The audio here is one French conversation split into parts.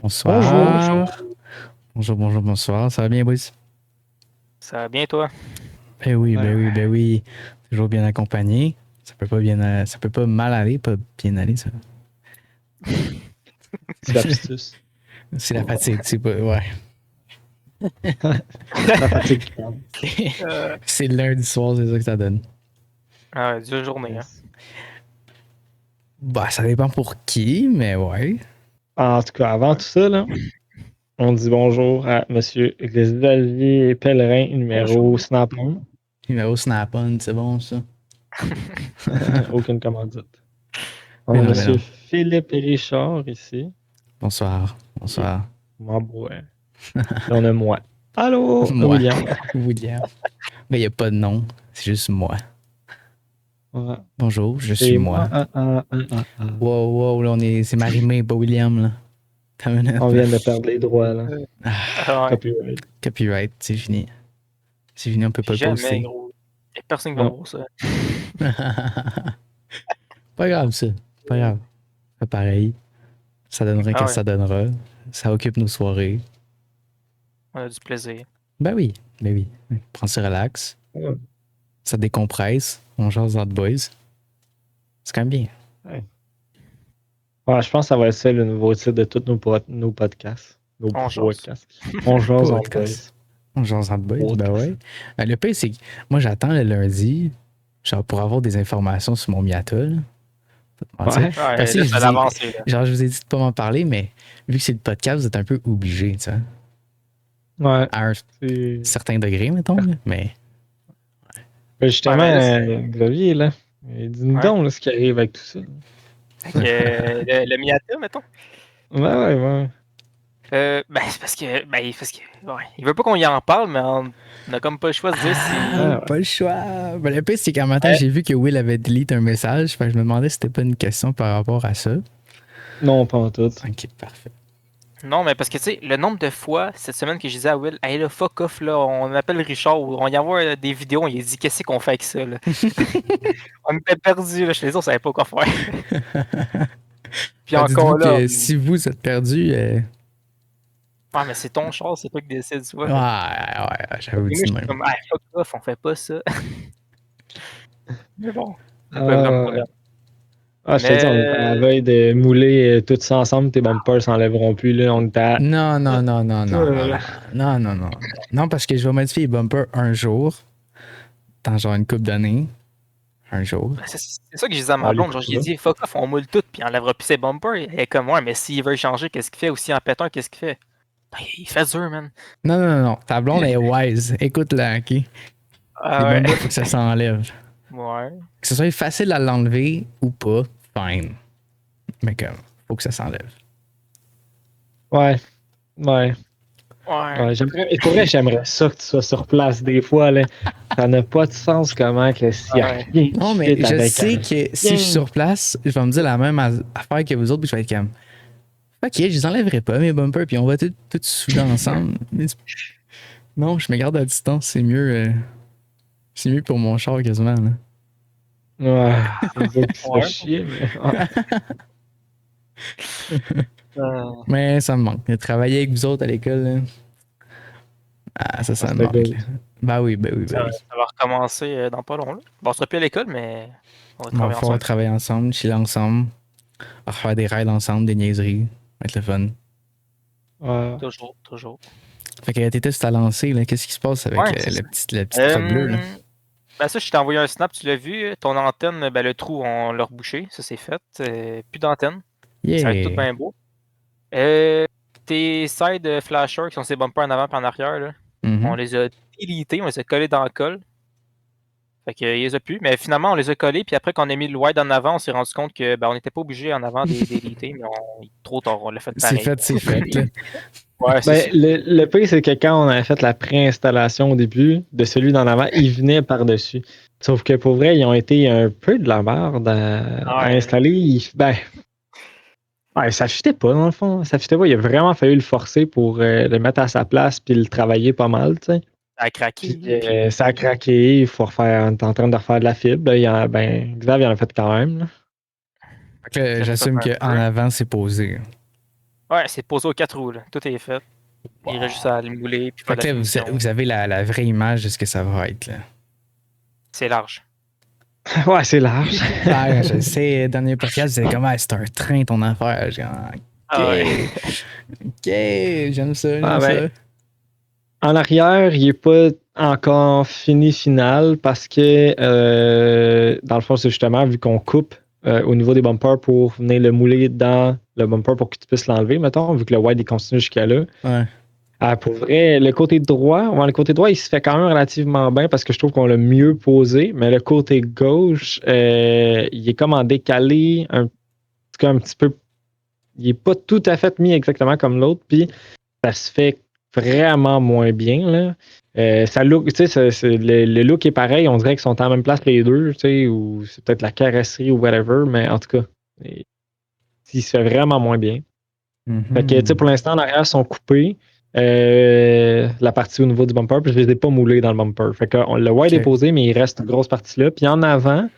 Bonsoir. Bonjour. Bonsoir. Ça va bien, boys? Ça va bien, toi? Ben oui. Toujours bien accompagné. Ça peut pas mal aller, pas bien aller, ça. C'est l'abstus. C'est la fatigue, c'est pas. Ouais. La fatigue qui parle. C'est lundi soir, c'est ça que ça donne. Ah, dure journée, Yes. Bah, ça dépend pour qui, mais ouais. En tout cas, avant tout ça, là, on dit bonjour à Monsieur Xavier Pellerin, numéro Bonjour. Snap-on. Numéro Snap-on, c'est bon, ça. Aucune commandite. Mais On a non, Monsieur mais non. Philippe Richard ici. Bonsoir. Moi, ouais. Là, on a moi. Allô, Moi. William. William. Mais il n'y a pas de nom, c'est juste moi. Ouais. Bonjour, je suis C'est moi. moi. Wow, là, c'est Marie-Mé, pas William, là. T'as une minute, On là. vient de perdre les droits, là. Ouais. Copyright. Copyright, c'est fini. C'est fini, on peut pas le Jamais, poster. gros. Y'a personne qui va Non. voir ça. Pas grave, ça. Pas grave. Pas pareil. Ça donnera Ah que ouais. ça donnera. Ça occupe nos soirées. On a du plaisir. Ben oui. Prends ça relax. Ouais. Ça décompresse. On jase entre boys. C'est quand même bien. Ouais, je pense que ça va être ça le nouveau titre de tous nos podcasts. Nos On jase. podcasts. On jase en boys. Podcast. On jase entre boys, Podcast. ben ouais. Ben, le pire, c'est que moi, j'attends le lundi, genre, pour avoir des informations sur mon Miata, là. Pas te mentir. Ouais. Ouais, Parce que là, je ça dis- a avancé, là. Genre, je vous ai dit de pas m'en parler, mais vu que c'est le podcast, vous êtes un peu obligé, tu sais. Ouais. À un C'est... certain degré, mettons, là, mais... Ben, justement, Ouais, mais là, Xavier, là, dis-nous Ouais. donc là, ce qui arrive avec tout ça. Fait que, le Miata, mettons. Ouais. Ben, c'est parce que. Ouais. Il veut pas qu'on y en parle, mais on a comme pas le choix de dire si. Ah, ouais. Pas le choix. Ben, le pire, c'est qu'un matin, Ouais. j'ai vu que Will avait delete un message. Fait que je me demandais si c'était pas une question par rapport à ça. Non, pas en tout. Ok, parfait. Non, mais parce que, tu sais, le nombre de fois cette semaine que je disais à Will, hey là, fuck off, là, on appelle Richard, ou on y envoie des vidéos, il a dit, qu'est-ce qu'on fait avec ça, là? On était perdus, là, chez les autres, on savait pas quoi faire. Puis Ben, dites-vous encore là, que si vous êtes perdu, ouais, mais c'est ton char, c'est toi qui décides, tu vois. ouais, j'avoue Et dit moi, de j'étais même. comme, hey, fuck off, on fait pas ça. Mais bon, c'est Ah, pas vraiment ouais. grave. Ah, je te dis, on était à la veille de mouler tout ça ensemble, tes bumpers s'enlèveront plus, là. On était à... Non. Non, parce que je vais modifier les bumpers un jour, dans genre une couple d'années. Un jour. Ben, c'est ça que je disais à On ma blonde. l'écoute Genre, j'ai pas. dit, fuck off, on moule tout, puis il enlèvera plus ses bumpers. Elle est comme, ouais, mais s'il veut changer, qu'est-ce qu'il fait? Aussi en pétant, qu'est-ce qu'il fait? Ben, il fait dur, man. Non. Ta blonde est wise. Écoute-la, ok? Les Ah ouais. bumpers, faut que ça s'enlève. Ouais. Que ce soit facile à l'enlever ou pas, fine. Mais comme, faut que ça s'enlève. Ouais. Ouais. Et pour vrai, j'aimerais ça que tu sois sur place des fois, là. Ça n'a pas de sens comment que s'il y a Ouais. rien Non, qui mais fit je avec sais un- que si je suis sur place, je vais me dire la même affaire que vous autres, puis je vais être comme, ok, je les enlèverai pas, mes bumpers, puis on va tout souder ensemble. Non, je me garde à distance, c'est mieux pour mon char quasiment, là. Ouais, c'est dur que ça Ouais. chier, mais... Mais ça me manque. De travailler avec vous autres à l'école, là. Ah, ça me c'était manque. good. Là. Ben oui. Ça va recommencer dans pas long, là. Bon, on sera plus à l'école, mais on va On va travailler pouvoir ensemble. travailler ensemble, chiller ensemble, refaire des rides ensemble, des niaiseries. Ça va être le fun. Ouais. Toujours. Fait que t'étais sur ta lancée, là. Qu'est-ce qui se passe avec Ouais, c'est le ça. petit truc bleu, là? Ben ça, je t'ai envoyé un snap, tu l'as vu. Ton antenne, ben le trou, on l'a rebouché. Ça, c'est fait. Plus d'antenne. Ça va être tout Yeah! bien beau. Tes side flashers qui sont ces bumpers en avant et en arrière, là, Mhm. on les a deletés, on les a collés dans le colle. Fait qu'il les a plus. Mais finalement, on les a collés, puis après qu'on a mis le wide en avant, on s'est rendu compte que ben, on n'était pas obligé en avant des deleter, mais trop tard, on l'a fait C'est pareil. fait, là. Ouais, c'est Ben, ça. le pire, c'est que quand on avait fait la préinstallation au début de celui d'en avant, il venait par-dessus. Sauf que pour vrai, ils ont été un peu de la merde à Ouais. installer. Ouais, ça fitait pas, dans le fond. Ça fitait pas. Il a vraiment fallu le forcer pour le mettre à sa place puis le travailler pas mal, tu sais. Ça a craqué. Puis ça a craqué, il faut refaire, on est en train de refaire de la fibre. Là, Xav, il en a fait quand même. Là. Fait que là, Ça j'assume fait un qu'en peu. avant, c'est posé. Ouais, c'est posé aux 4 roues, là. Tout est fait. Il reste juste à le mouler puis Fait faire de que la là, finition. vous avez la vraie image de ce que ça va être. Là. C'est large. Ouais, c'est large. Ah, je le sais, dernier podcast, vous comme, c'est un train ton affaire. J'ai Ah ouais. ok, j'aime ça, Ah, j'aime ben, ça. en arrière, il n'est pas encore fini final parce que, dans le fond, c'est justement vu qu'on coupe au niveau des bumpers pour venir le mouler dans le bumper pour que tu puisses l'enlever, mettons, vu que le wide il continue jusqu'à là. Ouais. Ah, pour vrai, le côté droit, le côté droit, il se fait quand même relativement bien parce que je trouve qu'on l'a mieux posé, mais le côté gauche, il est comme en décalé, en tout cas un petit peu. Il n'est pas tout à fait mis exactement comme l'autre, puis ça se fait vraiment moins bien. Là. Ça look, tu sais, le look est pareil, on dirait qu'ils sont à la même place les deux, tu sais, ou c'est peut-être la carrosserie ou whatever, mais en tout cas, il se fait vraiment moins bien. Fait que, tu sais, pour l'instant, en arrière, ils sont coupés. La partie au niveau du bumper, puis je les ai pas moulés dans le bumper. Fait que le wide est posé, mais il reste une grosse partie là. Puis en avant,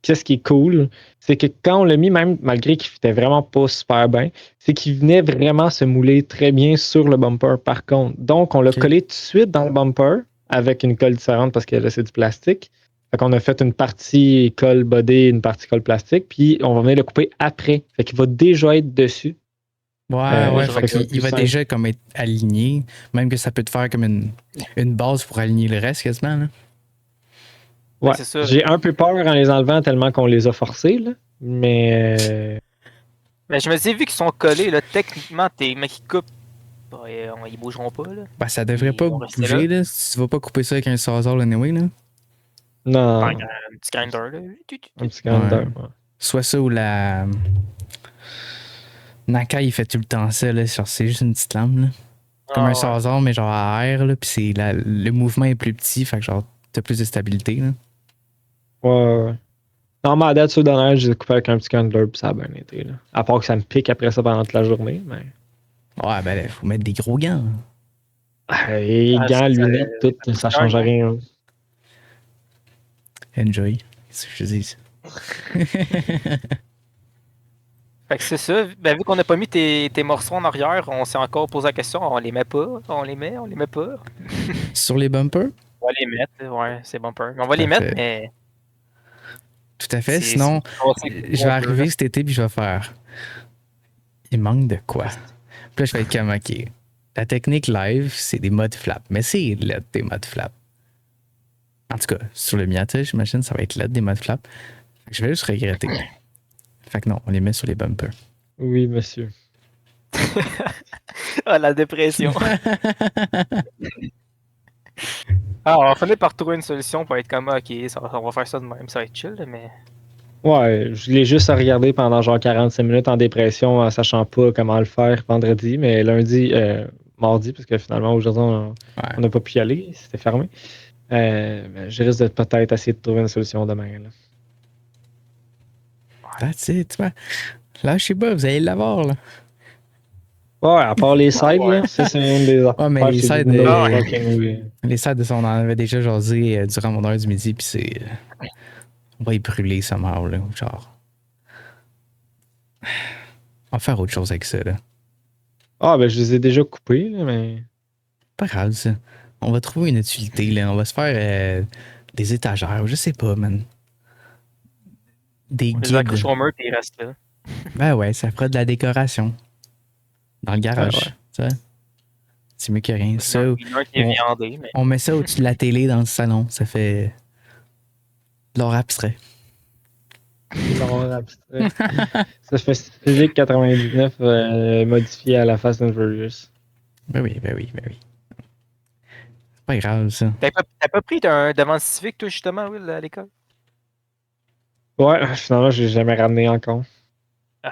qu'est-ce qui est cool, c'est que quand on l'a mis, même malgré qu'il fitait vraiment pas super bien, c'est qu'il venait vraiment se mouler très bien sur le bumper par contre. Donc, on l'a collé tout de suite dans le bumper avec une colle différente parce que là, c'est du plastique. Fait qu'on a fait une partie colle body, une partie colle plastique, puis on va venir le couper après. Fait qu'il va déjà être dessus. Ouais, je fait vois qu'il plus va simple. déjà comme être aligné, même que ça peut te faire comme une base pour aligner le reste quasiment. Là. Ouais, c'est ça. j'ai un peu peur en les enlevant tellement qu'on les a forcés, là. Mais Mais je me dis, vu qu'ils sont collés, là, techniquement, tes mecs qui coupent, bah, ils bougeront pas, là. Ben, ça devrait pas Ils vont rester bouger, là. là. Si tu vas pas couper ça avec un sawzall anyway, là. Par non, un petit grinder, là. un petit Ouais. grinder. Ouais. Soit ça ou la. Nakai, il fait tout le temps ça, là. Genre, c'est juste une petite lame, là. Comme un Ah, ouais. sawzall, mais genre à air, là. Puis le mouvement est plus petit, fait que genre, t'as plus de stabilité, là. Ouais. Non, mais à date, sur dernière, je les ai coupés avec un petit grinder, puis ça a bien été. Là. À part que ça me pique après ça pendant toute la journée. Mais... Ouais, ben là, faut mettre des gros gants. Et gants, lunettes, tout, ça change rien. Enjoy. C'est ce que je dis. Fait que c'est ça. Ben, vu qu'on n'a pas mis tes morceaux en arrière, on s'est encore posé la question, on les met pas, on les met pas. Sur les bumpers? On va les mettre, ouais, c'est bumper. On va Tout les à mettre, fait. mais Tout à fait. c'est Sinon, cassé je vais un peu, là. arriver cet été puis je vais faire. Il manque de quoi? Puis là, je vais être comme, OK. La technique live, c'est des modes flap. Mais c'est LED des modes flap. En tout cas, sur le Miata, j'imagine, ça va être LED des modes flap. Fait que je vais juste regretter. Fait que non, on les met sur les bumpers. Oui, monsieur. Ah, la dépression. Ah, on va finir par trouver une solution pour être comme, ok, on va faire ça de même, ça va être chill, mais. Ouais, je l'ai juste regardé pendant genre 45 minutes en dépression, en sachant pas comment le faire vendredi, mais mardi, parce que finalement, aujourd'hui, on n'a pas pu y aller, c'était fermé. Mais je risque de peut-être essayer de trouver une solution demain. Là. That's it, tu vois. Là, je sais pas, vous allez l'avoir, là. Ouais, à part les sides, ouais. là, ça, c'est une des affaires. Ouais, mais les c'est sides, du no ouais. fucking way. les sides, on en avait déjà jasé durant mon heure du midi, puis c'est. On va y brûler somehow, là. Genre. On va faire autre chose avec ça, là. Ah, ben, je les ai déjà coupés, là, mais. Pas grave, ça. On va trouver une utilité, là. On va se faire des étagères, je sais pas, man. Des On les guides. accroche au mur et ils restent là. Ben ouais, ça fera de la décoration. Dans le garage. Ouais. Tu vois? C'est mieux que rien. Ça, Il y en a un qui est viandé, mais. on met ça au-dessus de la télé dans le salon. Ça fait de l'art abstrait. L'horreur abstrait. Ça fait Physique 99 modifié à la Fast and Furious. Ben oui. C'est pas grave, ça. T'as pas pris un devant civique, toi, justement, Will, à l'école? Ouais, finalement, je l'ai jamais ramené encore.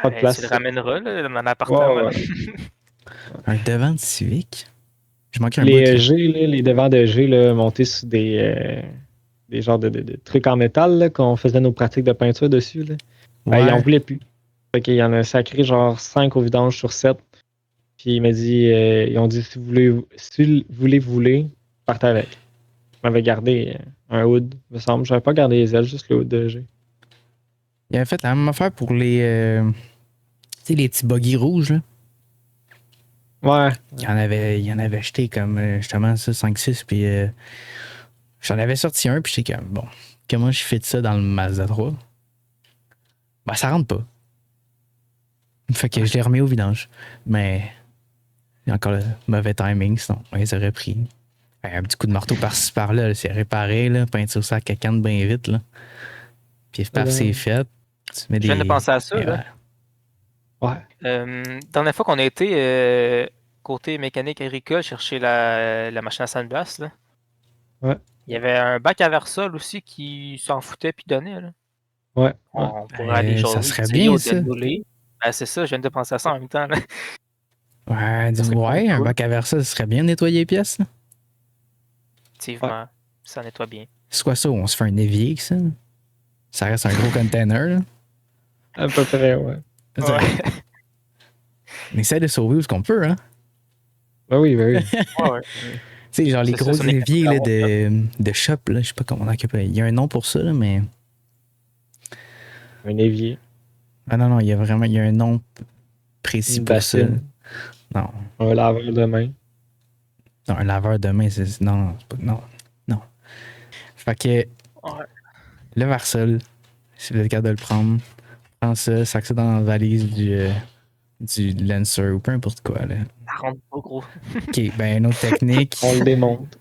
Pas de place. Tu le ramèneras, là, dans l'appartement. Ouais. Un devant de Civic? Je manque un Les bout. Là. G, là, les devants de G, là, montés sur des genres de trucs en métal, là, qu'on faisait nos pratiques de peinture dessus. Là. Ben, il en voulait plus. Fait qu'il y en a sacré genre 5 au vidange sur 7. Puis il m'a dit, ils ont dit, si vous voulez, partais avec. Je m'avais gardé un hood, me semble. J'avais pas gardé les ailes, juste le hood de G. Il avait fait la même affaire pour les. Tu sais, les petits buggy rouges, là. Ouais. Il en avait acheté comme justement ça, 5-6, puis j'en avais sorti un, puis j'étais comme, bon, comment je fais de ça dans le Mazda 3? Ben, ça rentre pas. Fait que je l'ai remis au vidange. Mais, il y a encore le mauvais timing, sinon, on les aurait pris. Un petit coup de marteau par-ci par-là, là, c'est réparé, là, peinture ça à cacane bien vite, là. Puis paf, c'est fait. Tu mets Je viens de penser à ça, et là. Ouais. Dernière fois qu'on a été côté mécanique agricole chercher la machine à sandblast, là. Ouais. Il y avait un bac à Versol aussi qui s'en foutait puis donnait, là. Ouais. On pourrait aller ça jaser, serait essayer bien, au ça. déroulé. Ben, c'est ça, je viens de penser à ça en même temps, là. Ouais, Ça serait un cool. bac à versa, ça serait bien nettoyer les pièces, là. Effectivement, ça nettoie bien. C'est quoi ça? On se fait un évier avec ça? Ça reste un gros container, là. À peu près, ouais. Ouais. On essaie de sauver où ce qu'on peut, hein? Ben oui, ben oui. Ouais. Tu sais, genre les C'est ça, gros ça, on est éviers là, capable de shop, là, je sais pas comment on appelle. Il y a un nom pour ça, là, mais. Un évier. Ah non, il y a un nom précis Une pour ça. bassine. Non. Un laveur de main. Non, un laveur de main, c'est. Non, c'est pas. Non. Fait que Ouais. le Varsol, si vous êtes capable de le prendre, prends ça, sac ça dans la valise du Lancer ou peu importe quoi, là. Ça rentre pas gros. Ok, ben une autre technique. On le démonte.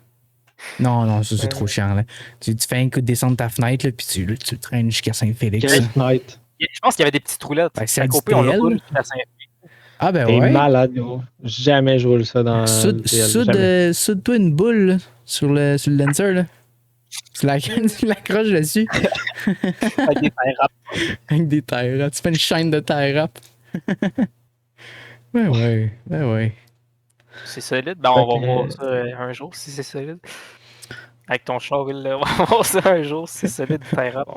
Non, ça c'est trop chiant, là. Tu fais un coup de descendre ta fenêtre, là, puis tu le traînes jusqu'à Saint-Félix. Quelle fenêtre? Je pense qu'il y avait des petites roulettes. Ben, c'est Fait qu'au pire, on le industriel. roule jusqu'à Saint-Félix. Ah ben T'es ouais. malade, gros. Jamais je roule ça dans le TL. Jamais. Soude-toi une boule là, sur le Lancer, là. Tu l'accroches dessus Avec des tailles rap. avec des tie wraps. Tu fais une chaîne de tie wrap. Ouais. C'est solide. Ben, on va voir ça un jour si c'est solide. Avec ton char, Will, là, on va voir ça un jour si c'est solide, taille rap.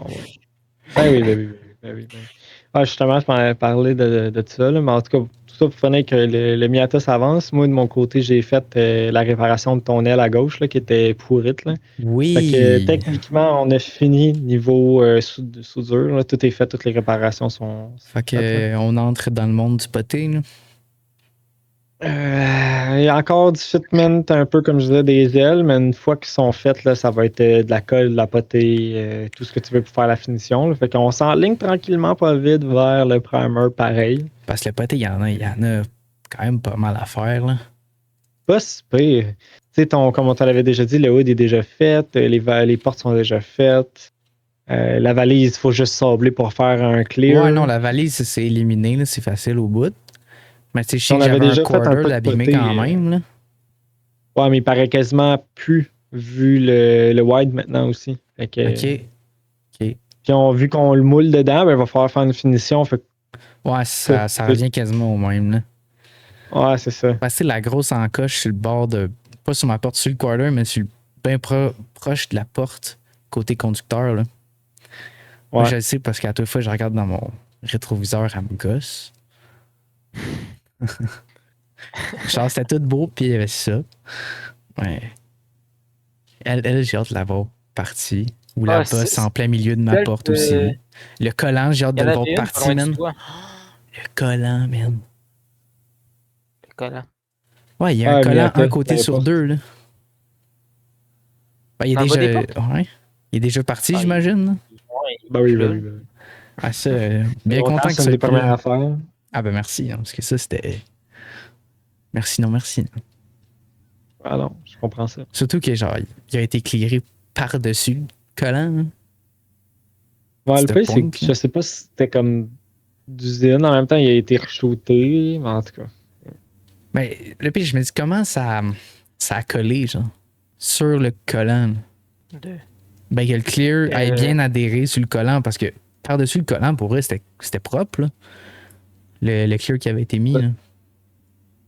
Ben oui. Ah, justement, je m'en avais parlé de ça, là, mais en tout cas, tout ça pour finir que le Miata s'avance. Moi, de mon côté, j'ai fait la réparation de ton aile à gauche là, qui était pourrite. Là. Oui. Fait que techniquement, on a fini niveau soudure. Là. Tout est fait, toutes les réparations sont Fait que faites, là. on entre dans le monde du poté, là. Il y a encore du fitment, un peu comme je disais, des ailes, mais une fois qu'ils sont faites, là, ça va être de la colle, de la potée, tout ce que tu veux pour faire la finition. Là. Fait qu'on s'enligne tranquillement, pas vite, vers le primer pareil. Parce que le poté, il y en a quand même pas mal à faire, là. Pas si pire. Tu sais, comme on te l'avait déjà dit, le hood est déjà fait, les portes sont déjà faites. La valise, il faut juste sabler pour faire un clear. Ouais, non, la valise, c'est éliminé, là, c'est facile au bout. Mais tu sais, je sais On que avait j'avais un déjà fait un quarter peu de d'abîmé poté, quand même, là. Ouais, mais il paraît quasiment plus vu le wide maintenant aussi. Fait que, Ok. vu qu'on le moule dedans, ben, il va falloir faire une finition. Fait Ouais, ça revient quasiment au même, là. ouais, c'est ça. Parce que la grosse encoche sur le bord de. Pas sur ma porte, sur le quarter, mais bien proche de la porte, côté conducteur, là. Moi, Ouais. je le sais parce qu'à toute fois, je regarde dans mon rétroviseur, elle me gosse. Genre, c'était tout beau, puis il y avait ça. Ouais. Elle j'ai hâte de la voir partie. Ou la bosse en plein milieu de ma porte aussi. Le collant, j'ai hâte de le voir partie, man. Le collant, man. Le collant. Ouais, il y a un collant un côté sur porte. deux, là. Ben, il est déjà parti, j'imagine. Là. Ben oui. Ah, ça, bien content que c'est ça une des premières affaires. Ah, ben merci, hein, parce que ça, c'était. Merci, non. Ah non, je comprends ça. Surtout que, genre, il a été éclairé par-dessus le collant. Là. Ouais, le C'était pire, c'est point, que je sais pas si c'était comme d'usine. En même temps, il a été re-shooté, mais en tout cas. Mais le pire, je me dis, comment ça a collé, genre, sur le collant? Là? Ben, que le clear ait bien adhéré sur le collant, parce que par-dessus le collant, pour vrai, c'était propre, là. Le clear qui avait été mis, là.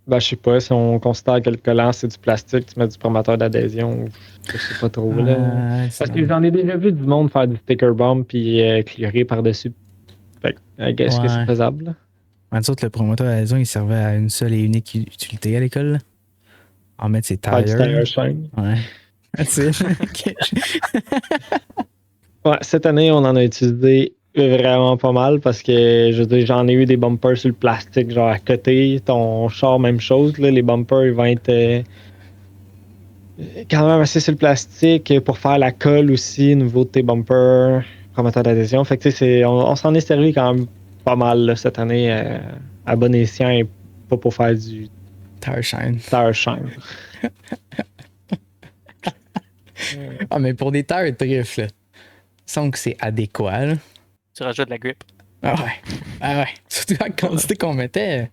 Ben, je sais pas, si on considère que le collant, c'est du plastique, tu mets du promoteur d'adhésion, je sais pas trop, là. Parce que j'en ai déjà vu du monde faire du sticker bomb puis clearer par-dessus. Fait que, est-ce que c'est faisable, là? En tout cas, le promoteur d'adhésion, il servait à une seule et unique utilité à l'école, là. En mettre ses tires. Faire du tire chain. Ouais. Ok. Ouais, cette année, on en a utilisé vraiment pas mal parce que je veux dire, j'en ai eu des bumpers sur le plastique, genre à côté. Ton char, même chose. Là, les bumpers, ils vont être quand même assez sur le plastique pour faire la colle aussi, au niveau de tes bumpers, promoteur d'adhésion. Fait que tu sais, on s'en est servi quand même pas mal là, cette année à bon escient et pas pour faire du Tire shine. tire shine. Ah, mais pour des tires drift, là, il semble que c'est adéquat, là. Tu rajoutes de la grip. Ah ouais. Ah ouais. Surtout à la quantité qu'on mettait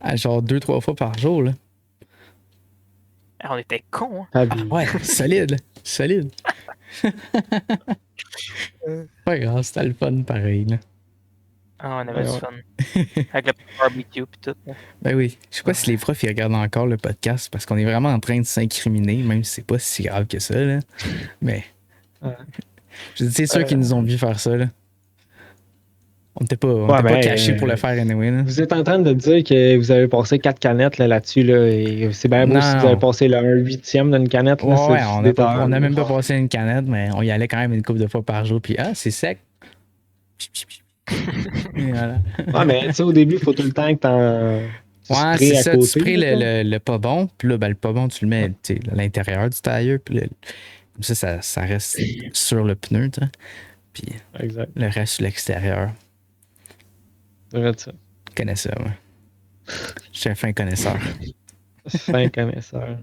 à genre 2-3 fois par jour, là. Ah, on était cons, hein. Ah, Ah ouais, solide, là. Solide. Pas grave, c'était le fun pareil, là. Ah, on avait Ouais, du ouais. fun. Avec le barbecue pis tout. Là. Ben oui. Je sais pas si les profs ils regardent encore le podcast parce qu'on est vraiment en train de s'incriminer, même si c'est pas si grave que ça, là. Mais. Ouais. Je dis, c'est sûr qu'ils nous ont vu faire ça, là. On n'était pas, Ouais, pas cachés pour le faire anyway, là. Vous êtes en train de dire que vous avez passé 4 canettes là-dessus, là, et c'est bien beau si vous avez Non. passé là, un huitième d'une canette. Là, Ouais, c'est on des a, pas, terres, on a là. même pas passé une canette, mais on y allait quand même une couple de fois par jour. Puis, c'est sec. Et voilà. Ouais, mais tu sais, au début, il faut tout le temps que tu Ouais, sprays c'est à ça. Tu côté. sprays là, le pas bon. Puis là, ben, le pas bon, tu le mets tu sais, à l'intérieur du tailleur. Puis comme ça reste sur le pneu. Tu sais. Puis Exact. le reste sur l'extérieur. Ça va être ça. Je connais ça, moi. Je suis un fin connaisseur. 5 connaisseurs.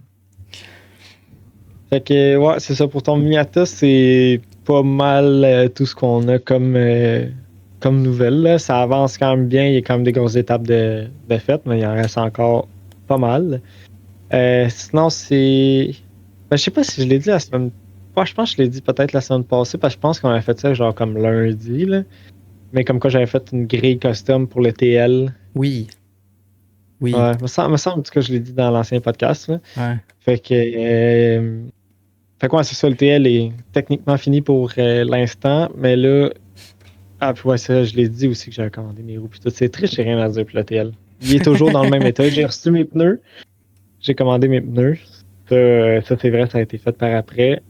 Fait que, ouais, c'est ça. Pour ton Miata, c'est pas mal tout ce qu'on a comme nouvelle. Là. Ça avance quand même bien. Il y a quand même des grosses étapes de fait, mais il en reste encore pas mal. Sinon, c'est. Ben, je sais pas si je l'ai dit la semaine. Ouais, je pense que je l'ai dit peut-être la semaine passée, parce que je pense qu'on a fait ça genre comme lundi. Là. Mais comme quoi j'avais fait une grille custom pour le TL. Oui. Oui. Ouais, me semble en tout cas, je l'ai dit dans l'ancien podcast. Là. Ouais. Fait que. Fait que ouais, c'est ça, le TL est techniquement fini pour l'instant, mais là. Ah, puis ouais, ça, je l'ai dit aussi que j'avais commandé mes roues. Puis tout, c'est triste, j'ai rien à dire pour le TL. Il est toujours dans le même état. J'ai reçu mes pneus. J'ai commandé mes pneus. Ça, c'est vrai, ça a été fait par après.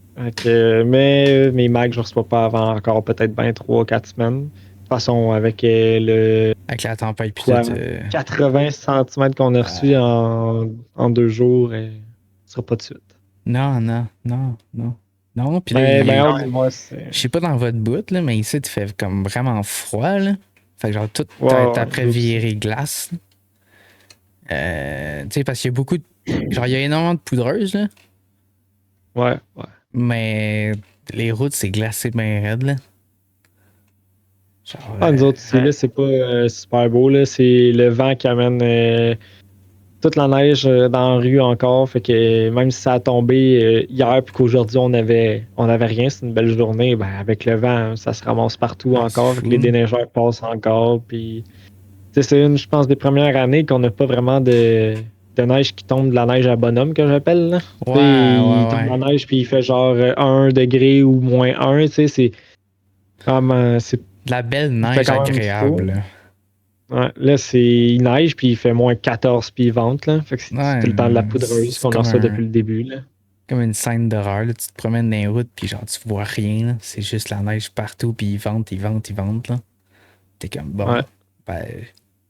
Mais mes mags, je ne reçois pas avant encore peut-être 3-4 semaines. De toute façon, avec Avec la tempête puis quoi, tout. 80 cm qu'on a reçu en 2 jours, ce sera pas de suite. Non. Non, puis là, Moi, je sais pas dans votre bout, là, mais ici, il fait comme vraiment froid, là. Fait que genre, tout Ouais, est après ouais, viré glace. Tu sais, parce qu'il y a beaucoup de... Genre, il y a énormément de poudreuse, là. ouais. Mais les routes, c'est glacé bien raide, là. Genre, Nous autres ici, là, c'est pas super beau. Là. C'est le vent qui amène toute la neige dans la rue encore. Fait que même si ça a tombé hier puis qu'aujourd'hui on avait rien, c'est une belle journée, ben, avec le vent, ça se ramasse partout encore. c'est Fait que les fou. déneigeurs passent encore. Puis c'est une, je pense, des premières années qu'on n'a pas vraiment de neige qui tombe, de la neige à bonhomme que j'appelle. Là. Il tombe Ouais. la neige puis il fait genre 1 degré ou moins 1. C'est vraiment. De la belle Il fait neige quand même agréable, chaud. là. Ouais, là, il neige, puis il fait moins 14, puis il vente. Là. Fait que c'est Ouais, tout le temps de la poudreuse c'est qu'on en reçoit depuis le début. Là. comme une scène d'horreur, là. Tu te promènes dans les routes, puis genre, tu vois rien, là. C'est juste la neige partout, puis ils vendent, là. T'es comme, bon, Ouais. ben,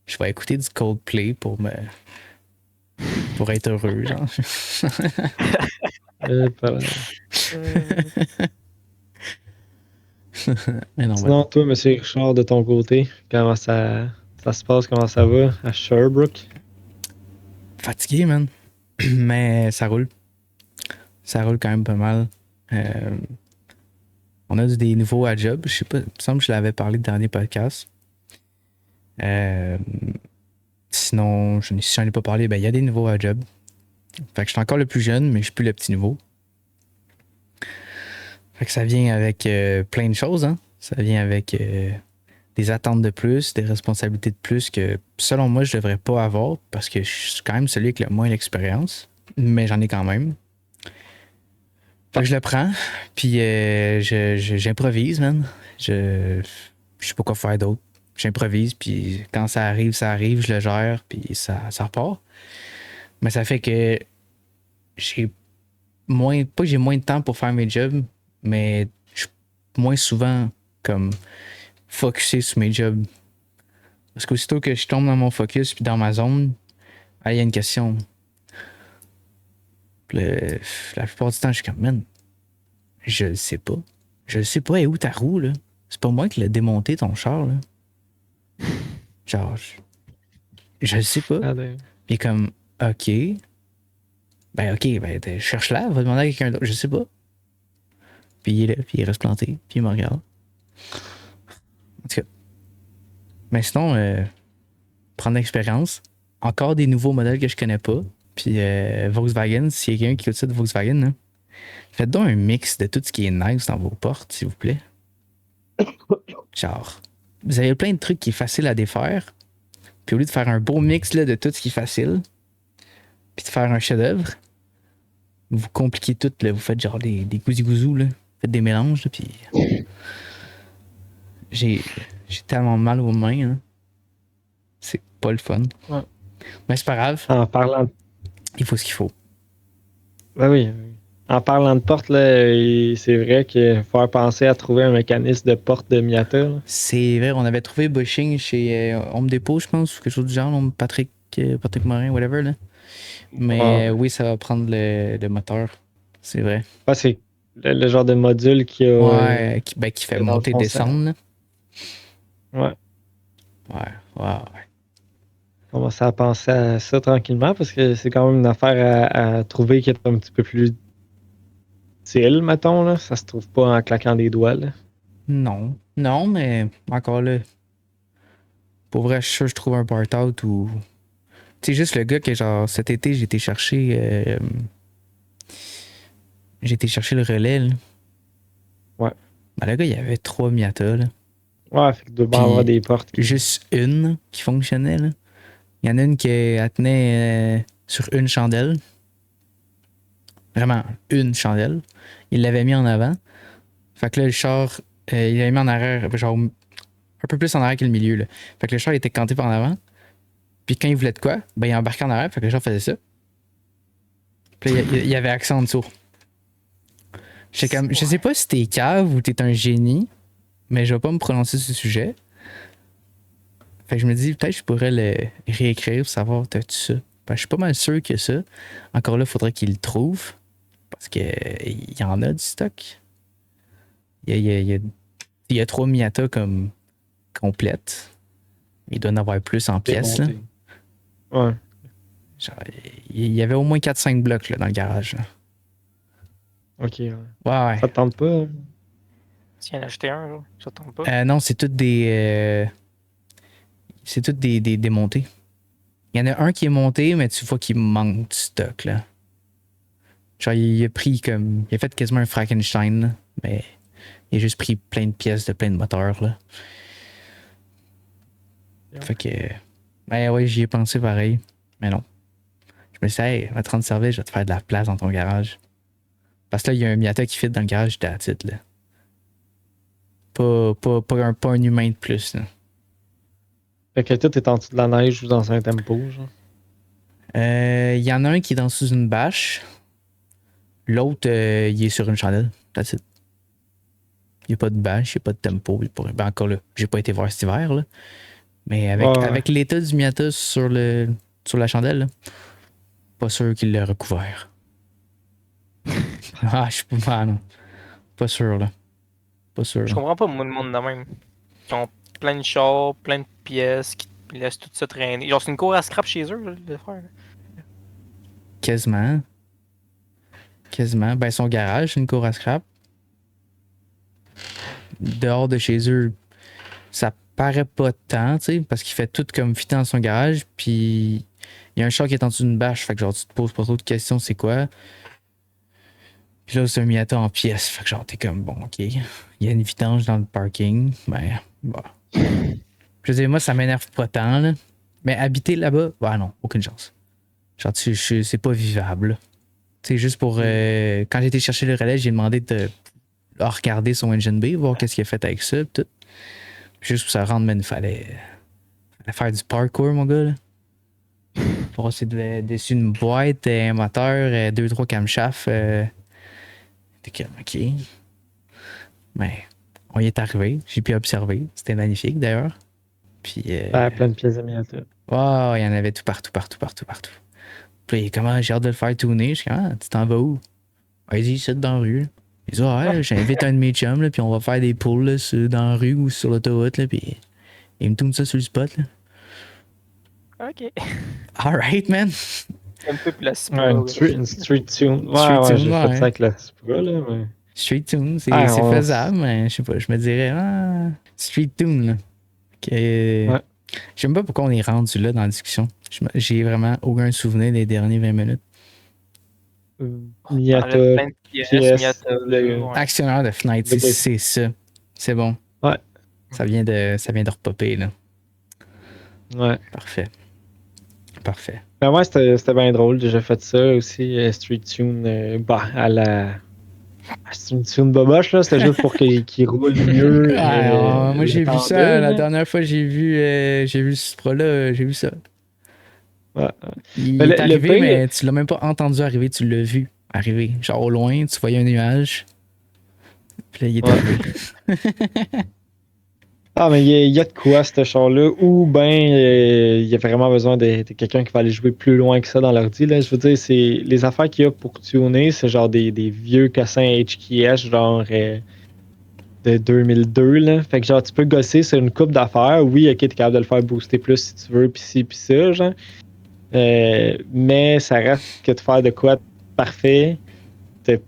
je vais écouter du Coldplay pour être heureux, genre. Voilà. Mais non, Sinon, toi, M. Richard, de ton côté, comment ça se passe, comment ça va à Sherbrooke? fatigué, man. Mais ça roule. Ça roule quand même pas mal. On a des nouveaux à job. Je sais pas, il me semble que je l'avais parlé le dernier podcast. Sinon, si j'en ai pas parlé, ben il y a des nouveaux à job. Fait que je suis encore le plus jeune, mais je suis plus le petit nouveau. Fait que ça vient avec plein de choses, hein. Ça vient avec des attentes de plus, des responsabilités de plus que, selon moi, je devrais pas avoir parce que je suis quand même celui avec le moins d'expérience. Mais j'en ai quand même. Fait que je le prends, puis j'improvise, man. Je sais pas quoi faire d'autre. J'improvise, puis quand ça arrive, je le gère, puis ça repart. Mais ça fait que j'ai moins, pas que j'ai moins de temps pour faire mes jobs, mais je suis moins souvent comme focusé sur mes jobs. Parce qu'aussitôt que je tombe dans mon focus puis dans ma zone, il y a une question. Puis la plupart du temps, je suis comme, man, je le sais pas. Je le sais pas, et où ta roue, là? C'est pas moi qui l'ai démonté ton char, là. Genre, je le sais pas. Ah, Puis comme, ok. Ok, cherche-la, va demander à quelqu'un d'autre, je sais pas. Puis il est là, puis il reste planté, puis il me regarde. En tout cas. Mais sinon, prendre l'expérience. Encore des nouveaux modèles que je connais pas. Puis Volkswagen, s'il y a quelqu'un qui écoute ça de Volkswagen, là, faites donc un mix de tout ce qui est nice dans vos portes, s'il vous plaît. Genre, vous avez plein de trucs qui est facile à défaire. Puis au lieu de faire un beau mix là, de tout ce qui est facile, puis de faire un chef-d'œuvre, vous compliquez tout. Là, vous faites genre des gousi-gouzous, là. Vous faites des mélanges, là, puis j'ai tellement mal aux mains. Hein. C'est pas le fun. Ouais. Mais c'est pas grave. En parlant Il faut ce qu'il faut. Ben oui. En parlant de porte, là, c'est vrai qu'il faut penser à trouver un mécanisme de porte de Miata. Là. C'est vrai, on avait trouvé bushing chez Home Depot, je pense, ou quelque chose du genre, Patrick Morin, whatever. Là. Mais oui, ça va prendre le moteur. C'est vrai. Ouais, c'est le genre de module qui a. Ouais, qui fait monter et descendre. Là. Ouais. Ouais. On va commencer à penser à ça tranquillement parce que c'est quand même une affaire à trouver qui est un petit peu plus utile, mettons. Là. Ça se trouve pas en claquant des doigts. Là. Non, mais encore là. Pour vrai, je suis sûr que je trouve un part-out ou. Tu sais, juste le gars que, genre, cet été, j'ai été chercher. J'ai été chercher le relais, là. Ouais. Ben, le gars, il y avait 3 Miata, là. Ouais, fait qu'il doit bien avoir des portes. Juste une qui fonctionnait, là. Il y en a une qui elle tenait sur une chandelle. Vraiment, une chandelle. Il l'avait mis en avant. Fait que là, le char, il l'avait mis en arrière, genre un peu plus en arrière que le milieu, là. Fait que le char était canté par en avant. Puis quand il voulait de quoi, ben il embarquait en arrière, fait que le char faisait ça. Puis là, il y avait accent en dessous. Je sais pas si t'es cave ou t'es un génie, mais je vais pas me prononcer sur ce sujet. Fait que je me dis, peut-être que je pourrais le réécrire pour savoir t'as-tu ça. Ben, je suis pas mal sûr que ça. Encore là, il faudrait qu'il le trouve. Parce que il y en a du stock. Il y a 3 Miata comme complètes. Il doit en avoir plus en pièces. Là. Ouais. Genre, il y avait au moins 4-5 blocs là, dans le garage. Là. Ok. Ouais. Ouais. Ça te tente pas? Hein? Tiens, en acheter un, là. Ça tombe pas. Non, c'est toutes des. C'est toutes des démontés. Il y en a un qui est monté, mais tu vois qu'il manque du stock, là. Genre, il a pris comme. Il a fait quasiment un Frankenstein, là, mais il a juste pris plein de pièces de plein de moteurs, là. Yeah. Fait que. Ben ouais, j'y ai pensé pareil. Mais non. Je me suis dit, hey, va te rendre service, je vais te faire de la place dans ton garage. Parce que là, il y a un Miata qui fit dans le garage, j'étais à titre, là. Pas un humain de plus, là. Fait que tout est en dessous de la neige ou dans un tempo, genre. Il y en a un qui est dans sous une bâche. L'autre, il est sur une chandelle. That's it. Il n'y a pas de bâche, il n'y a pas de tempo. Ben encore là, j'ai pas été voir cet hiver, là. Mais avec l'état du Miata sur la chandelle, là, pas sûr qu'il l'a recouvert. Je suis pas non. Pas sûr, là. Pas sûr. Je comprends pas, moi, le monde de même. Qui ont plein de chars, plein de pièces, qui laissent tout ça traîner. Genre, c'est une cour à scrap chez eux, là, de faire. Quasiment. Ben, son garage, c'est une cour à scrap. Dehors de chez eux, ça paraît pas tant, tu sais, parce qu'il fait tout comme fitter dans son garage, puis il y a un char qui est en dessous d'une bâche, fait que genre, tu te poses pas trop de questions, c'est quoi. Puis là, c'est un Miata en pièces, fait que genre, t'es comme, bon, ok, il y a une vidange dans le parking, ben, bah. Je veux dire, moi, ça m'énerve pas tant, là. Mais habiter là-bas, bah non, aucune chance. Genre, c'est pas vivable. Tu sais, juste pour. Quand j'ai été chercher le relais, j'ai demandé de regarder son engine bay, voir qu'est-ce qu'il a fait avec ça, tout. Juste pour ça rendre, mais il fallait faire du parkour, mon gars, là. Passer dessus une boîte, un moteur, 2-3 camshafts. T'es comme, ok. Mais on y est arrivé. J'ai pu observer. C'était magnifique d'ailleurs. Puis, Plein de pièces à miniature. oh, il y en avait tout partout, partout, partout, partout. Puis, comment j'ai hâte de le faire tourner. Je suis comme, ah, tu t'en vas où? Ah, il dit, ici, dans la rue. Il dit, ouais, j'invite un de mes chums, là, puis on va faire des pulls là, dans la rue ou sur l'autoroute, là, puis il me tourne ça sur le spot, là. Ok. Alright, man. Un peu plus la Ouais, Supra, ouais. une street tune. Street Ouais, tune, j'ai fait ouais. ça avec la Supra, là, mais... Street tune, c'est Ah, c'est faisable, mais je sais pas, je me dirais, ah, street tune, là. Ouais. Je sais même pas pourquoi on est rendu là dans la discussion. J'ai vraiment aucun souvenir des derniers 20 minutes. Miata, Plein de pièces, pièces, Miata, le- ouais. Actionnaire de Fnight, Le gars. c'est ça. C'est bon. Ouais. Ça vient de repopper, là. Ouais. Parfait. Parfait. Ben ouais, c'était bien drôle. J'ai déjà fait ça aussi, Street Tune, à la... C'est une tune boboche, là. C'était juste pour qu'il roule mieux. Ah, moi, le j'ai vu ça. tandem, La là. dernière fois, j'ai vu ce Supra-là, j'ai vu ça. Ouais. Il Mais est le arrivé, pire- mais tu l'as même pas entendu arriver, tu l'as vu arriver. Genre au loin, tu voyais un nuage. Puis là, il est Ouais. arrivé. Ah, mais il y a de quoi, ce char-là, ou ben, il y a vraiment besoin de quelqu'un qui va aller jouer plus loin que ça dans l'ordi, là. Je veux dire, c'est les affaires qu'il y a pour tuner, c'est genre des vieux cassins HKS, genre de 2002, là. Fait que genre, tu peux gosser sur une coupe d'affaires. Oui, ok, t'es capable de le faire booster plus si tu veux, pis ci, pis ça, genre. Mais ça reste que de faire de quoi de parfait, c'est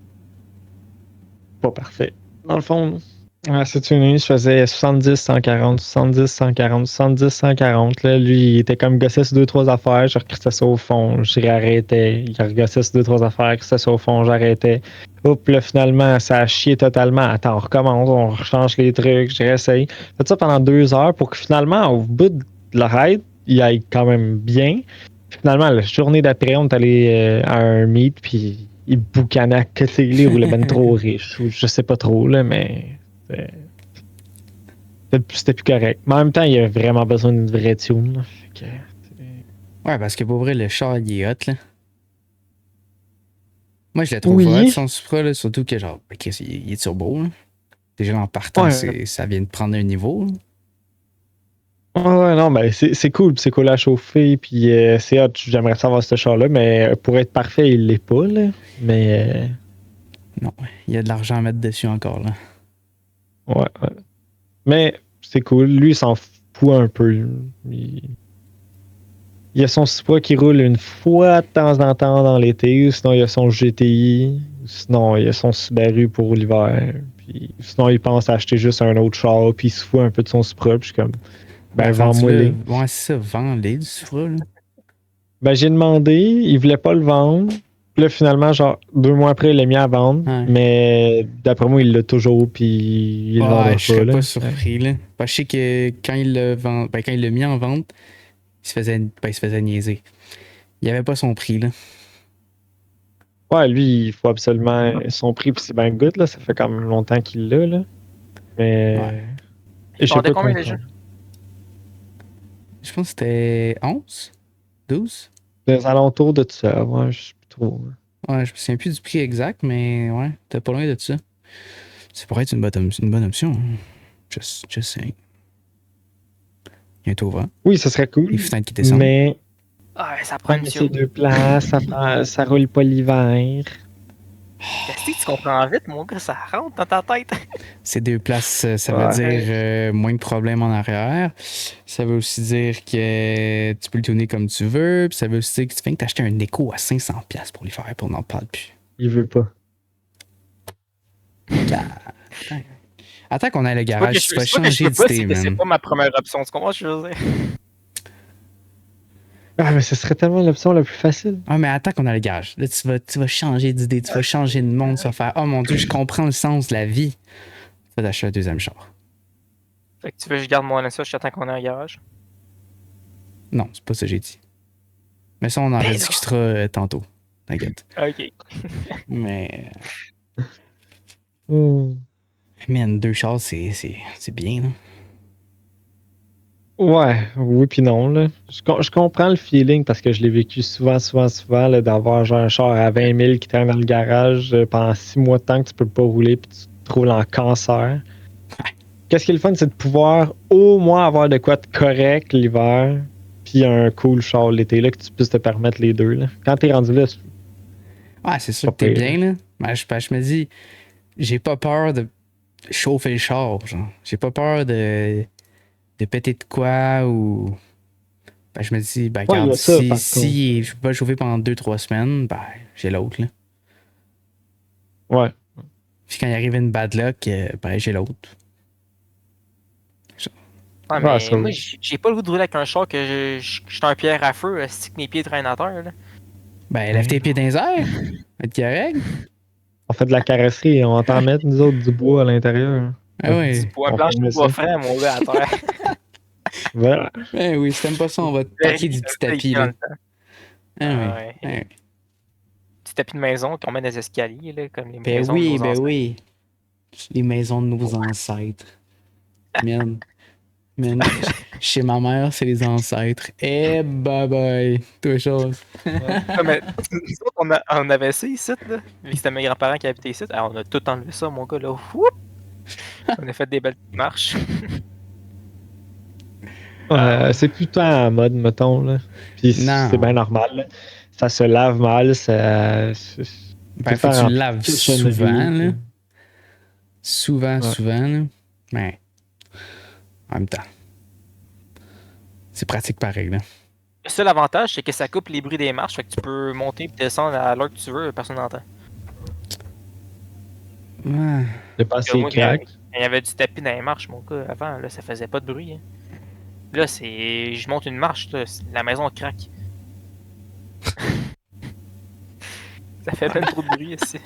pas parfait. Dans le fond, à cette tuning, je faisais 70, 140, 70, 140, 70, 140. Là, lui, il était comme gossé sur deux, trois affaires, je recrissais ça au fond, je réarrêtais. Il regossait sur deux, trois affaires, recrissait ça au fond, j'arrêtais. Hop, là, finalement, ça a chié totalement. Attends, on recommence, on rechange les trucs, je réessaye. Fait ça pendant 2 heures pour que finalement, au bout de la ride, il aille quand même bien. Finalement, la journée d'après, on est allé à un meet, puis il boucanait à côté, il roulait ben trop riche, ou je sais pas trop, là, mais c'était plus correct. Mais en même temps, il avait vraiment besoin d'une vraie tune. Là. Fait que, Ouais, parce que pour vrai, le char, il est hot, là. Moi, je le trouve oui. hot, son Supra, là, surtout que, genre, ok, il est turbo, là. Déjà, en partant, Ouais. ça vient de prendre un niveau, là. Ouais, non, mais c'est cool, puis c'est cool à chauffer, puis c'est hot. J'aimerais savoir ce char-là, mais pour être parfait, il l'est pas, là. Mais. Non, il y a de l'argent à mettre dessus encore, là. Ouais. Mais c'est cool. Lui, il s'en fout un peu. Il y a son Supra qui roule une fois de temps en temps dans l'été, sinon il y a son GTI, sinon il y a son Subaru pour l'hiver, puis sinon il pense à acheter juste un autre char, puis il se fout un peu de son Supra, puis je suis comme, ben vends-moi les. Ouais, c'est ça, vends-les du Supra, là. Ben j'ai demandé, il voulait pas le vendre, puis là finalement, genre 2 mois après, il l'a mis à vendre, Ouais. mais d'après moi, il l'a toujours, puis il le vendra Ouais, je serais là. pas surpris, là. Parce que je sais que quand quand il l'a mis en vente, il se faisait niaiser. Il avait pas son prix, là. Ouais, lui, il faut absolument son prix, puis c'est bien good, là, ça fait quand même longtemps qu'il l'a, là. Mais. Ouais. Et je sais vendait pas combien combien. déjà? Je pense que c'était 11? 12? Des alentours de tout ça, ouais, je sais plus trop. Ouais, je me souviens plus du prix exact, mais ouais, t'es pas loin de ça. Ça pourrait être une bonne option. Hein. Just saying. Il y a un taux vent. Oui, ça serait cool. Les fenêtres qui descendent. Mais Ah, ça prend une c'est tune. 2 places, ça roule pas l'hiver. Qu'est-ce que tu comprends vite, mon gars, ça rentre dans ta tête. C'est 2 places, ça veut Ouais. dire moins de problèmes en arrière. Ça veut aussi dire que tu peux le tourner comme tu veux. Puis ça veut aussi dire que tu viens de t'acheter un écho à 500$ pour l'hiver, pour on n'en parle plus. Il veut pas. Attends qu'on aille le C'est pas garage, que tu vas c'est pas que je changer peux pas, c'est d'idée, que c'est man. pas ma première option. Tu comprends ce que je veux dire? Ah, mais ce serait tellement l'option la plus facile. Ah, mais attends qu'on aille le garage. Là, tu vas changer d'idée, tu vas changer de monde, tu vas faire oh mon Dieu, je comprends le sens de la vie. Tu vas t'acheter un deuxième char. Fait que tu veux que je garde mon ça jusqu'à temps qu'on ait un garage? Non, c'est pas ça que j'ai dit. Mais ça, on en Ben rediscutera tantôt. T'inquiète. Ok. Mais, Hmm. man, 2 chars, c'est bien, là. Ouais, oui puis non, là. Je comprends le feeling parce que je l'ai vécu souvent, là, d'avoir genre un char à 20 000 qui traîne dans le garage pendant 6 mois de temps que tu peux pas rouler puis tu te trouves en cancer. Qu'est-ce qui est le fun, c'est de pouvoir au moins avoir de quoi de correct l'hiver puis un cool char l'été, là, que tu puisses te permettre les deux, là. Quand t'es rendu là, c'est Ouais, c'est sûr pas que t'es pire, bien, là. Mais je me dis, j'ai pas peur de chauffer le char, genre. J'ai pas peur de péter de quoi ou. Ben, je me dis, ben, Ouais, il y regarde, a ça, par contre. si je peux pas le chauffer pendant 2-3 semaines, ben, j'ai l'autre, là. Ouais. Puis quand il arrive une bad luck, ben, j'ai l'autre. Ouais, Ouais, mais ça, moi, oui. j'ai pas le goût de rouler avec un char que je suis un pierre à feu, si que mes pieds traînent à terre, là. Ben, lève Ben tes pieds non. dans les airs. Va être correct. On fait de la carrosserie, on va t'en mettre, nous autres, du bois à l'intérieur. Ah ouais. Pour un On va plancher de filmer bois ça. franc, mon gars, à terre. Voilà. Ben oui, si t'aimes pas ça, on va te paquer du petit Les tapis, pieds dans là. le temps. Ah Ah oui. ouais. Ah oui. Petit tapis de maison qu'on met dans les escaliers, là, comme les Ben maisons de oui, nos ben ancêtres. oui. Les maisons de nos ancêtres. Man. Man. Chez ma mère, c'est les ancêtres. Eh, bye bye. Toi, chose. Ouais. Ah, mais nous autres, on avait ça ici, là. Vu que c'était mes grands-parents qui habitaient ici. Alors, on a tout enlevé ça, mon gars, là. Whoop! On a fait des belles petites marches. Ah, C'est plus tant à la mode, mettons, là. Puis c'est bien Non. normal, là. Ça se lave mal, c'est tout Ben, le faut que temps tu le rempli laves de cochonneries. souvent, là. Souvent, Ouais. souvent, là. Mais, en même temps, c'est pratique pareil, là. le seul avantage, c'est que ça coupe les bruits des marches. Fait que tu peux monter et descendre à l'heure que tu veux, personne n'entend. Ouais. J'ai pas Parce que assez moi, quand crack. il y avait du tapis dans les marches, mon gars, avant, là, ça faisait pas de bruit, hein. Là, c'est. Je monte une marche, là, la maison craque. Ça fait même trop de bruit ici.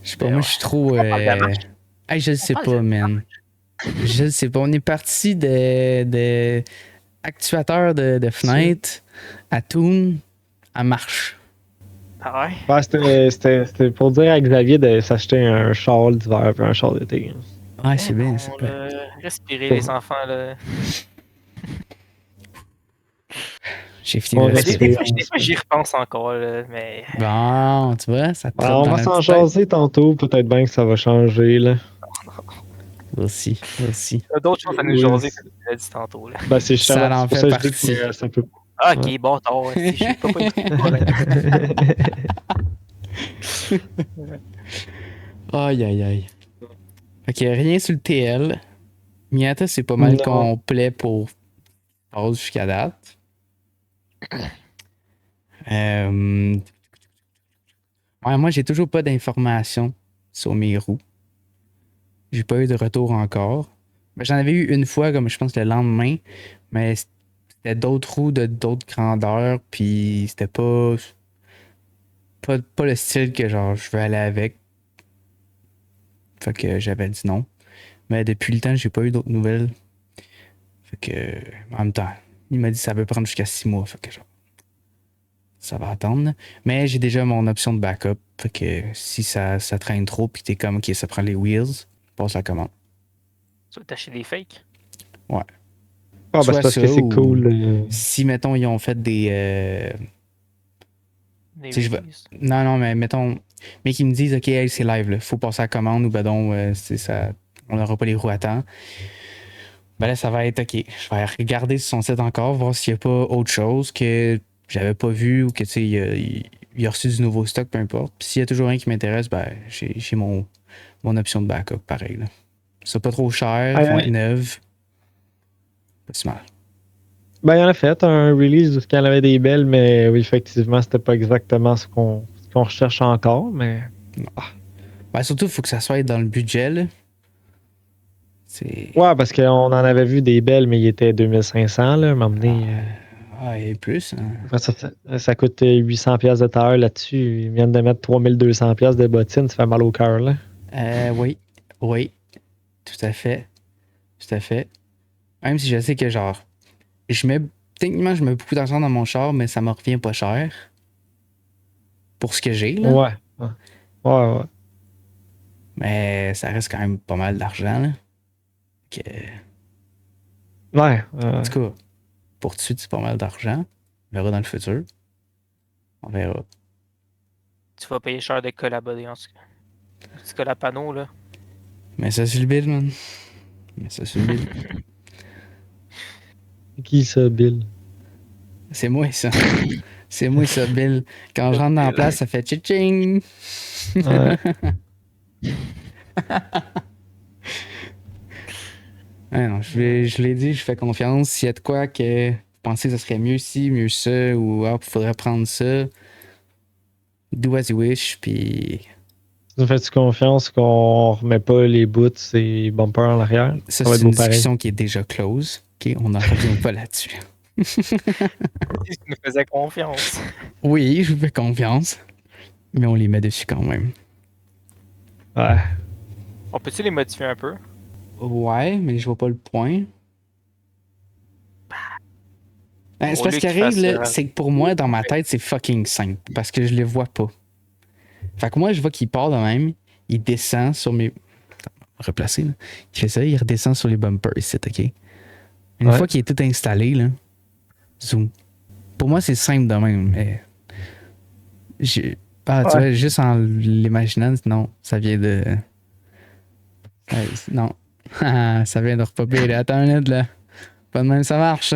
Je sais pas, Mais moi, ouais. je suis trop. On parle de la marche. Hey, je le On sais parle de pas, man. Je le sais pas. On est parti de actuateur de fenêtre à tune à marche. Ah ouais? Ouais, c'était pour dire à Xavier de s'acheter un char d'hiver et un char d'été. Ouais, Eh c'est bien, non, c'est bien. là. Respirez, les enfants, là. J'ai fini On de Mais des respire. fois, des fois, j'y repense encore, là. Mais. Bon, tu vois, ça te trotte On dans va la s'en petite tête. jaser tantôt, peut-être bien que ça va changer, là. Aussi, aussi. Il y a d'autres choses à nous Oui. jaser, comme tu l'as dit tantôt, là. Ben, c'est Ça justement, en c'est pour fait ça que je dis partie. que ça peut. Ah, Ouais. ok, bon, tard, si je sais pas écouté. Aïe, aïe, aïe. Ok, rien sur le TL. Miata, c'est pas mal Non. complet pour pause jusqu'à date. Ouais, moi, j'ai toujours pas d'informations sur mes roues. J'ai pas eu de retour encore. Ben, j'en avais eu une fois, comme je pense le lendemain, mais c'était d'autres roues de d'autres grandeurs, puis c'était pas le style que genre je veux aller avec. Fait que j'avais dit non. Mais depuis le temps, j'ai pas eu d'autres nouvelles. Fait que, en même temps, il m'a dit que ça peut prendre jusqu'à 6 mois. Fait que genre, ça va attendre. Mais j'ai déjà mon option de backup. Fait que si ça traîne trop, puis t'es comme, ok, ça prend les wheels, passe la commande. Tu vas t'acheter des fakes? Ouais. Ah, ben, Soit c'est parce ça que c'est ou cool. si, mettons, ils ont fait des. Des Tu sais, je vais. releases? Non, non, mais mettons. Mais qu'ils me disent, ok, hey, c'est live, là. Faut passer à la commande ou ben donc, c'est ça. On n'aura pas les roues à temps. Ben là, ça va être ok. Je vais regarder sur son site encore, voir s'il n'y a pas autre chose que j'avais pas vu ou que tu sais, il a reçu du nouveau stock, peu importe. Puis s'il y a toujours rien qui m'intéresse, ben j'ai mon option de backup, pareil. Là. C'est pas trop cher, Ouais, vont être ouais. neuves. Pas si mal. Ben, il en a fait un release où il y en avait des belles, mais oui, effectivement, c'était pas exactement ce qu'on recherche encore, mais. Ben surtout, il faut que ça soit dans le budget. Là. C'est. Ouais, parce qu'on en avait vu des belles, mais ils étaient 2500, là, à un moment donné, Ah, et plus. Hein. après ça coûte 800 pièces de tailleur là-dessus. Ils viennent de mettre 3200 pièces de bottines, ça fait mal au cœur, là. Oui. Oui. Tout à fait. Tout à fait. Même si je sais que genre. Je mets. Techniquement, je mets beaucoup d'argent dans mon char, mais ça me revient pas cher. Pour ce que j'ai, là. Ouais. Ouais, ouais. Mais ça reste quand même pas mal d'argent, là. Que... Ouais. En tout cas, pour tout de suite, c'est pas mal d'argent. On verra dans le futur. On verra. Tu vas payer cher de collaborer en tout cas. Un petit col à panneau, là. Mais ça sur le bill, man. Mais ça sur le bill. Qui ça, Bill? C'est moi, ça. C'est moi, ça, Bill. Quand je rentre dans la place, ça fait tching. Ouais. Ah non, je l'ai dit, je fais confiance. S'il y a de quoi que vous pensez que ce serait mieux ci, mieux ça, ou il faudrait prendre ça, do as you wish, puis Tu nous fais-tu confiance qu'on remet pas les boots et bumpers en arrière? ça, va c'est être une beau pareil. discussion qui est déjà close. OK, on n'en revient pas là-dessus. Tu nous faisais confiance. Oui, je vous fais confiance, mais on les met dessus quand même. Ouais. On peut-tu les modifier un peu? Ouais, mais je vois pas le point. Ben, c'est Au parce lieu qu'il qu'ils arrive, fassent, là, c'est que pour moi, dans ma tête, c'est fucking simple. Parce que je le vois pas. Fait que moi, je vois qu'il part de même, il descend sur mes. Attends, replacer, là. Il fait ça, il redescend sur les bumpers ici, OK? Une Ouais. fois qu'il est tout installé, là, zoom. Pour moi, c'est simple de même. Mais tu Ouais. vois, juste en l'imaginant, non, ça vient de. Non. Ça vient de repopper, là. Attends une minute, là. Pas de même, ça marche.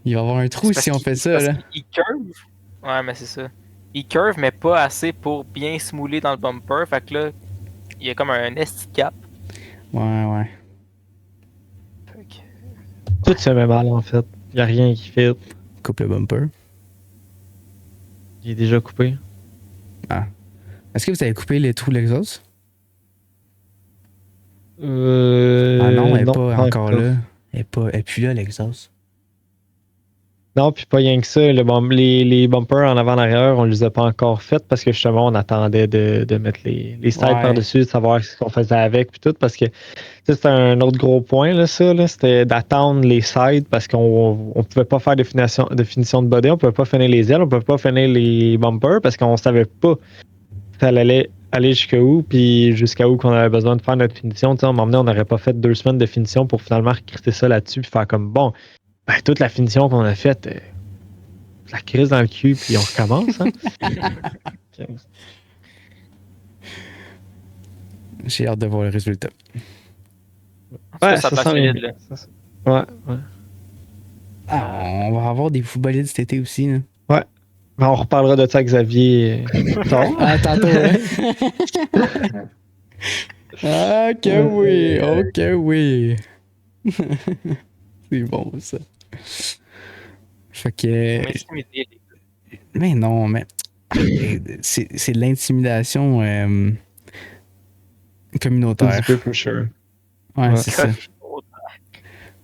Il va y avoir un trou C'est si on parce fait qu'il- ça, parce là. qu'il curve. Ouais, mais c'est ça. Il curve, mais pas assez pour bien se mouler dans le bumper. Fait que là, il y a comme un esti cap. Ouais. Fait que- Tout se met mal, en fait. Y a rien qui fit. Coupe le bumper. Il est déjà coupé. Est-ce que vous avez coupé les trous de l'exhaust? Ah Ah non, elle est pas encore là. Elle est plus là, l'exhaust. Non, puis pas rien que ça. Les bumpers en avant en arrière, on les a pas encore fait parce que justement, on attendait de mettre les sides Ouais. par-dessus, de savoir ce qu'on faisait avec, puis tout. Parce que ça, c'était un autre gros point, là, ça. Là, c'était d'attendre les sides parce qu'on pouvait pas faire de finition de body, on pouvait pas finir les ailes, on pouvait pas finir les bumpers parce qu'on savait pas ça allait aller jusqu'à où, puis jusqu'à où qu'on avait besoin de faire notre finition. Tu sais, à un moment donné, on n'aurait pas fait 2 semaines de finition pour finalement recruter ça là-dessus, puis faire comme bon, ben, toute la finition qu'on a faite, la crise dans le cul, puis on recommence. Hein? J'ai hâte de voir le résultat. En tout cas, ça passe sent solide, là. Ouais. Ah, on va avoir des footballistes cet été aussi. Là. Ben, on reparlera de ça avec Xavier tard. Ah, tantôt, hein? Ok, oui. Ok, oui. C'est bon, ça. Fait que. Intimider les gars. Mais non, mais. C'est de l'intimidation communautaire. For sure. Ouais, Ouais. c'est ça.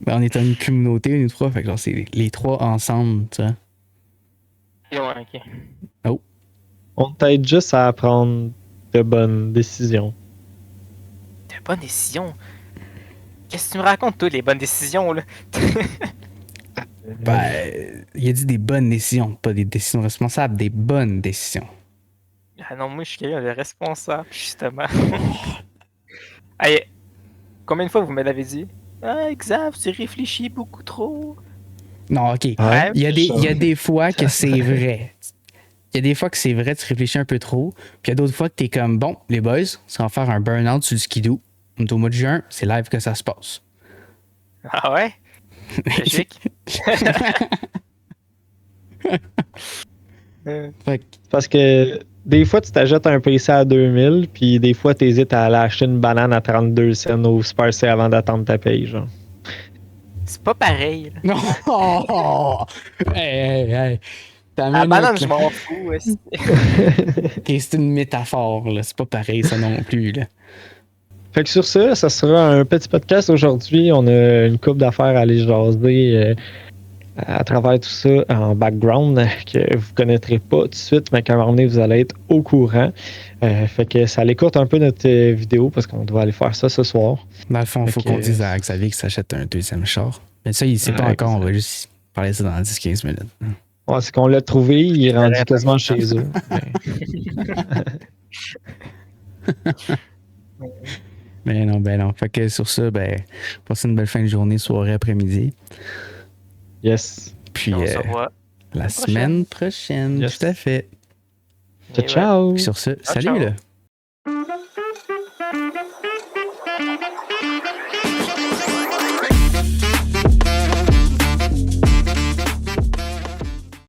Ben, on est une communauté, nous trois. Fait que genre, c'est les trois ensemble, tu vois. Ouais, ok. On t'aide juste à prendre de bonnes décisions. De bonnes décisions. Qu'est-ce que tu me racontes, toi, les bonnes décisions, là? Ben, il a dit des bonnes décisions, pas des décisions responsables, des bonnes décisions. Ah non, moi, je suis quelqu'un de responsable, justement. Hey, combien de fois vous me l'avez dit? Ah, Xav, tu réfléchis beaucoup trop. Non, ok. Ouais, Il y a des fois que c'est vrai. Il y a des fois que c'est vrai, tu réfléchis un peu trop. Puis il y a d'autres fois que t'es comme, bon, les boys, on va faire un burn-out sur le skidoo. On est au mois de juin, c'est live que ça se passe. Ah ouais? Logique. Fait que, Parce que des fois, tu t'achètes un PC à 2000, puis des fois, tu hésites à aller acheter une banane à 32 cents au Super C avant d'attendre ta paye, genre. C'est pas pareil, là. non! Hey. T'as La amené banane, un- je m'en fous. Ok, c'est une métaphore, là. C'est pas pareil, ça non plus, là. Fait que sur ça sera un petit podcast aujourd'hui. On a une couple d'affaires à aller jaser à travers tout ça en background que vous connaîtrez pas tout de suite, mais qu'à un moment donné, vous allez être au courant. Fait que ça l'écoute un peu notre vidéo parce qu'on doit aller faire ça ce soir. Dans le fond, il faut Ok. qu'on dise à Xavier qu'il s'achète un deuxième char. Mais ça, il sait pas Ouais, encore, on exact. va juste parler de ça dans 10-15 minutes. Ouais, c'est qu'on l'a trouvé, il est rendu quasiment chez eux. Ben non, ben non. Fait que sur ça, ben, passez une belle fin de journée, soirée, après-midi. Yes. Puis On se revoit. la semaine prochaine. Yes. Tout à fait. Ciao, ciao. Puis sur ce, salut ciao. là.